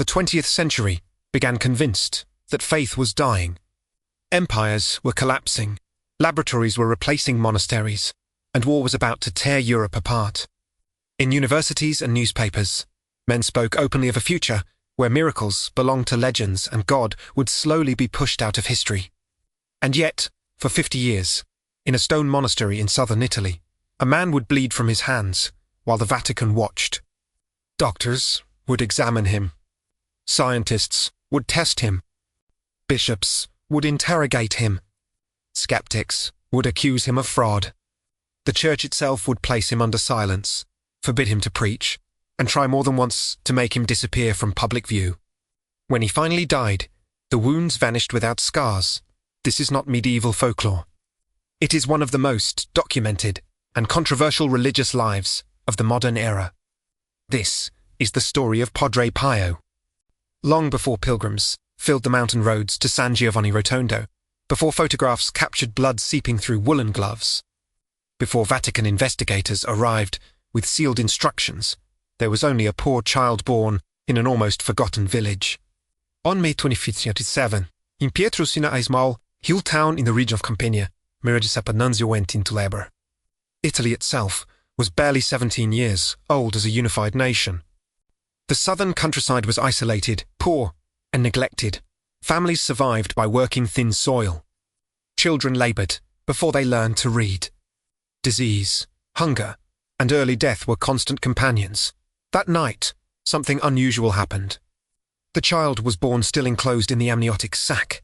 The 20th century began convinced that faith was dying. Empires were collapsing, laboratories were replacing monasteries, and war was about to tear Europe apart. In universities and newspapers, men spoke openly of a future where miracles belonged to legends and God would slowly be pushed out of history. And yet, for 50 years, in a stone monastery in southern Italy, a man would bleed from his hands while the Vatican watched. Doctors would examine him. Scientists would test him. Bishops would interrogate him. Skeptics would accuse him of fraud. The church itself would place him under silence, forbid him to preach, and try more than once to make him disappear from public view. When he finally died, the wounds vanished without scars. This is not medieval folklore. It is one of the most documented and controversial religious lives of the modern era. This is the story of Padre Pio. Long before pilgrims filled the mountain roads to San Giovanni Rotondo, before photographs captured blood seeping through woolen gloves, before Vatican investigators arrived with sealed instructions, there was only a poor child born in an almost forgotten village. On May 25th, in Pietrusina a small hill town in the region of Campania, merges Nunzio went into labor. Italy itself was barely 17 years old as a unified nation. The southern countryside was isolated, poor, and neglected. Families survived by working thin soil. Children labored before they learned to read. Disease, hunger, and early death were constant companions. That night, something unusual happened. The child was born still enclosed in the amniotic sac,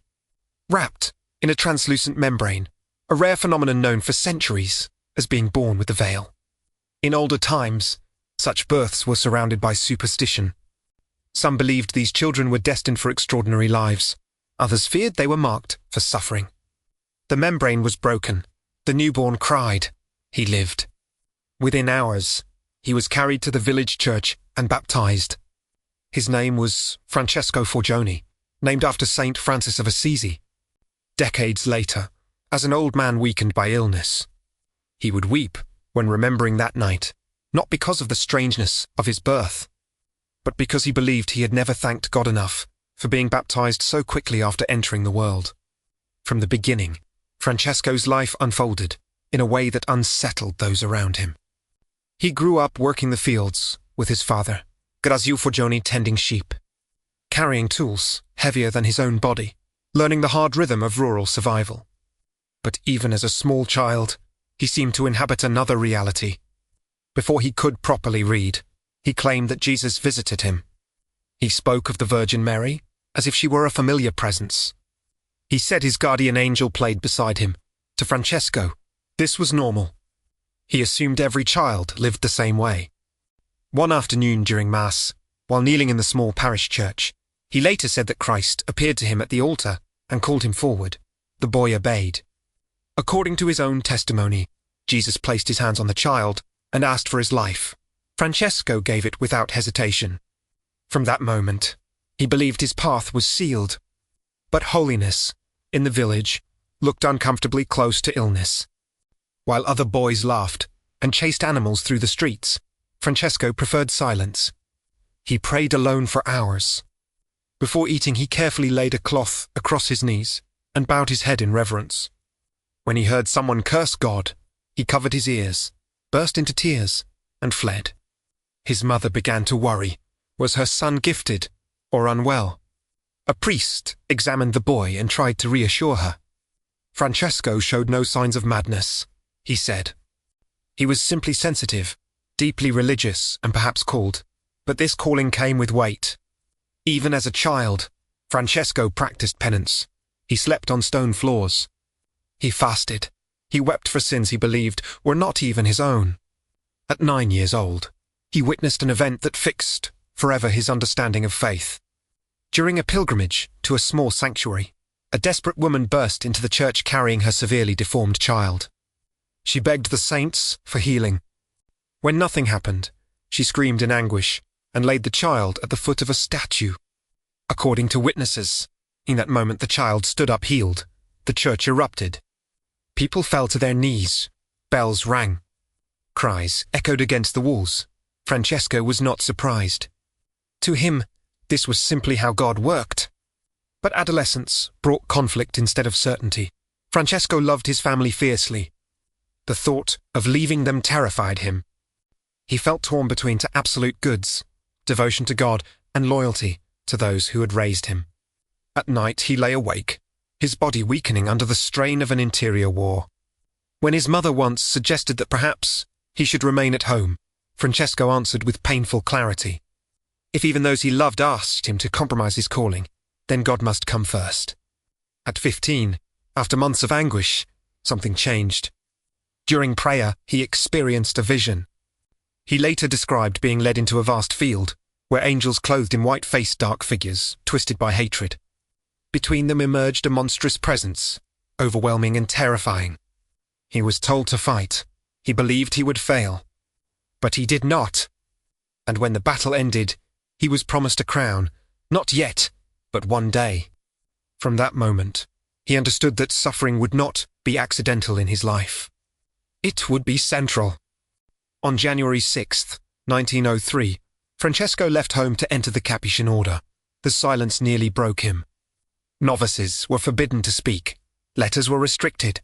wrapped in a translucent membrane, a rare phenomenon known for centuries as being born with the veil. In older times, such births were surrounded by superstition. Some believed these children were destined for extraordinary lives. Others feared they were marked for suffering. The membrane was broken. The newborn cried. He lived. Within hours, he was carried to the village church and baptized. His name was Francesco Forgione, named after Saint Francis of Assisi. Decades later, as an old man weakened by illness, he would weep when remembering that night, not because of the strangeness of his birth, but because he believed he had never thanked God enough for being baptized so quickly after entering the world. From the beginning, Francesco's life unfolded in a way that unsettled those around him. He grew up working the fields with his father, Grazio Forgione, tending sheep, carrying tools heavier than his own body, learning the hard rhythm of rural survival. But even as a small child, he seemed to inhabit another reality. Before he could properly read, he claimed that Jesus visited him. He spoke of the Virgin Mary as if she were a familiar presence. He said his guardian angel played beside him. To Francesco, this was normal. He assumed every child lived the same way. One afternoon during Mass, while kneeling in the small parish church, he later said that Christ appeared to him at the altar and called him forward. The boy obeyed. According to his own testimony, Jesus placed his hands on the child and asked for his life. Francesco gave it without hesitation. From that moment, he believed his path was sealed. But holiness, in the village, looked uncomfortably close to illness. While other boys laughed and chased animals through the streets, Francesco preferred silence. He prayed alone for hours. Before eating, he carefully laid a cloth across his knees and bowed his head in reverence. When he heard someone curse God, he covered his ears, burst into tears, and fled. His mother began to worry. Was her son gifted or unwell? A priest examined the boy and tried to reassure her. Francesco showed no signs of madness, he said. He was simply sensitive, deeply religious and perhaps called, but this calling came with weight. Even as a child, Francesco practiced penance. He slept on stone floors. He fasted. He wept for sins he believed were not even his own. At 9 years old, he witnessed an event that fixed forever his understanding of faith. During a pilgrimage to a small sanctuary, a desperate woman burst into the church carrying her severely deformed child. She begged the saints for healing. When nothing happened, she screamed in anguish and laid the child at the foot of a statue. According to witnesses, in that moment the child stood up healed. The church erupted. People fell to their knees. Bells rang. Cries echoed against the walls. Francesco was not surprised. To him, This was simply how God worked. But adolescence brought conflict instead of certainty. Francesco loved his family fiercely. The thought of leaving them terrified him. He felt torn between two absolute goods, devotion to God and loyalty to those who had raised him. At night he lay awake, his body weakening under the strain of an interior war. When his mother once suggested that perhaps he should remain at home, Francesco answered with painful clarity. If even those he loved asked him to compromise his calling, then God must come first. At 15, after months of anguish, something changed. During prayer, he experienced a vision. He later described being led into a vast field, where angels clothed in white faced dark figures, twisted by hatred. Between them emerged a monstrous presence, overwhelming and terrifying. He was told to fight. He believed he would fail. But he did not. And when the battle ended, he was promised a crown, not yet, but one day. From that moment, he understood that suffering would not be accidental in his life. It would be central. On January 6, 1903, Francesco left home to enter the Capuchin order. The silence nearly broke him. Novices were forbidden to speak. Letters were restricted.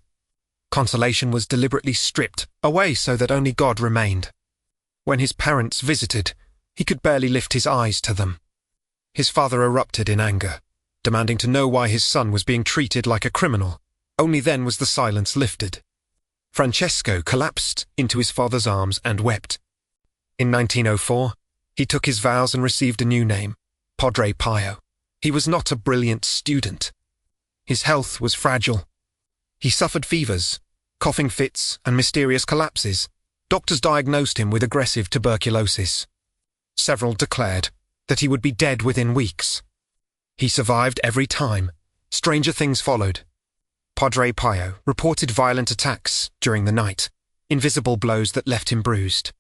Consolation was deliberately stripped away so that only God remained. When his parents visited, he could barely lift his eyes to them. His father erupted in anger, demanding to know why his son was being treated like a criminal. Only then was the silence lifted. Francesco collapsed into his father's arms and wept. In 1904, he took his vows and received a new name, Padre Pio. He was not a brilliant student. His health was fragile. He suffered fevers, coughing fits, and mysterious collapses. Doctors diagnosed him with aggressive tuberculosis. Several declared that he would be dead within weeks. He survived every time. Stranger things followed. Padre Pio reported violent attacks during the night, invisible blows that left him bruised.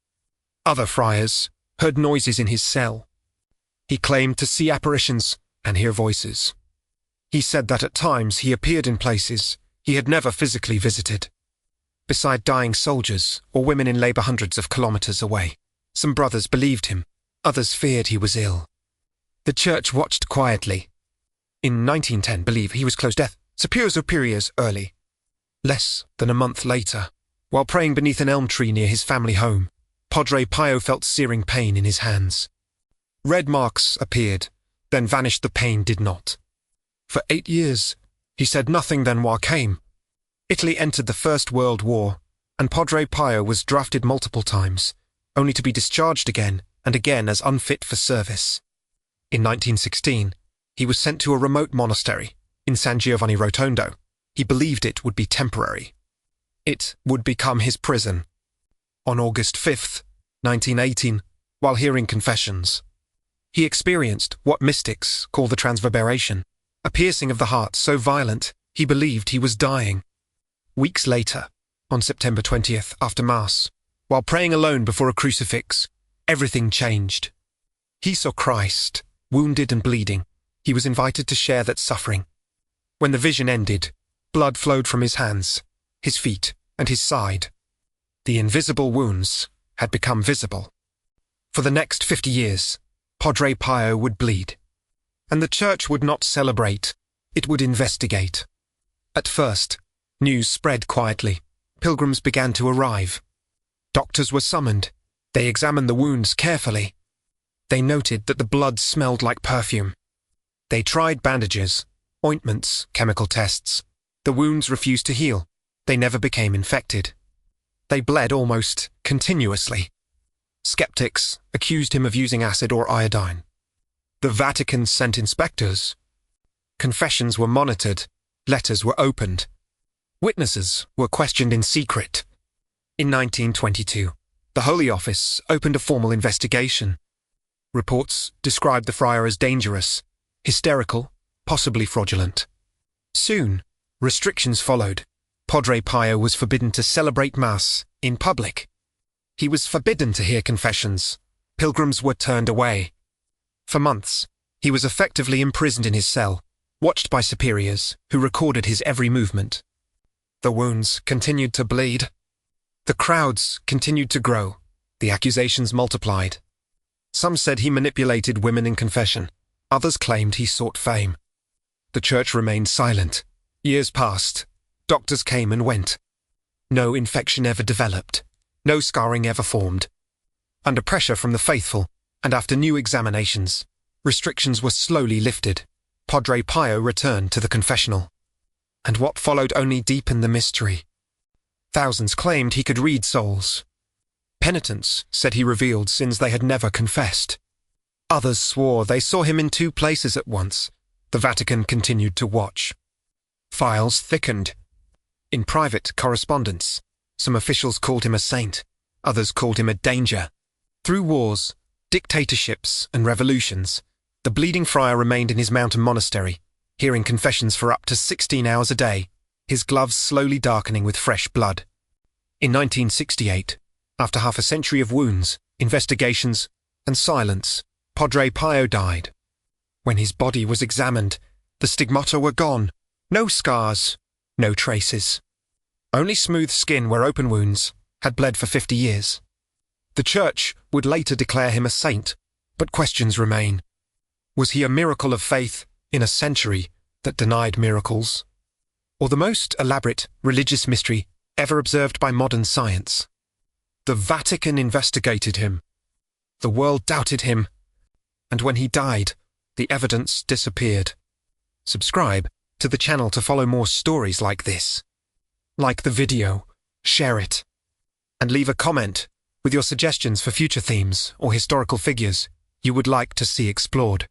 Other friars heard noises in his cell. He claimed to see apparitions and hear voices. He said that at times he appeared in places he had never physically visited. Beside dying soldiers or women in labor hundreds of kilometers away, some brothers believed him, others feared he was ill. The church watched quietly. In 1910, believe he was close death, superiors early. Less than a month later, while praying beneath an elm tree near his family home, Padre Pio felt searing pain in his hands. Red marks appeared, then vanished. The pain did not. For 8 years, he said nothing. Then war came. Italy entered the First World War, and Padre Pio was drafted multiple times, only to be discharged again and again as unfit for service. In 1916, he was sent to a remote monastery in San Giovanni Rotondo. He believed it would be temporary. It would become his prison. On August 5, 1918, while hearing confessions, he experienced what mystics call the transverberation, a piercing of the heart so violent he believed he was dying. Weeks later, on September 20th, after Mass, while praying alone before a crucifix, everything changed. He saw Christ, wounded and bleeding. He was invited to share that suffering. When the vision ended, blood flowed from his hands, his feet, and his side. The invisible wounds had become visible. For the next 50 years, Padre Pio would bleed. And the church would not celebrate, it would investigate. At first, news spread quietly. Pilgrims began to arrive. Doctors were summoned. They examined the wounds carefully. They noted that the blood smelled like perfume. They tried bandages, ointments, chemical tests. The wounds refused to heal. They never became infected. They bled almost continuously. Skeptics accused him of using acid or iodine. The Vatican sent inspectors. Confessions were monitored. Letters were opened. Witnesses were questioned in secret. In 1922, the Holy Office opened a formal investigation. Reports described the friar as dangerous, hysterical, possibly fraudulent. Soon, restrictions followed. Padre Pio was forbidden to celebrate Mass in public. He was forbidden to hear confessions. Pilgrims were turned away. For months, he was effectively imprisoned in his cell, watched by superiors who recorded his every movement. The wounds continued to bleed. The crowds continued to grow. The accusations multiplied. Some said he manipulated women in confession. Others claimed he sought fame. The Church remained silent. Years passed. Doctors came and went. No infection ever developed. No scarring ever formed. Under pressure from the faithful, and after new examinations, restrictions were slowly lifted. Padre Pio returned to the confessional. And what followed only deepened the mystery. Thousands claimed he could read souls. Penitents said he revealed sins they had never confessed. Others swore they saw him in 2 places at once. The Vatican continued to watch. Files thickened. In private correspondence, some officials called him a saint, others called him a danger. Through wars, dictatorships, and revolutions, the bleeding friar remained in his mountain monastery, hearing confessions for up to 16 hours a day, his gloves slowly darkening with fresh blood. In 1968, after half a century of wounds, investigations, and silence, Padre Pio died. When his body was examined, the stigmata were gone. No scars, no traces. Only smooth skin where open wounds had bled for 50 years. The Church would later declare him a saint, but questions remain. Was he a miracle of faith in a century that denied miracles? Or the most elaborate religious mystery ever observed by modern science? The Vatican investigated him. The world doubted him. And when he died, the evidence disappeared. Subscribe to the channel to follow more stories like this. Like the video, share it, and leave a comment with your suggestions for future themes or historical figures you would like to see explored.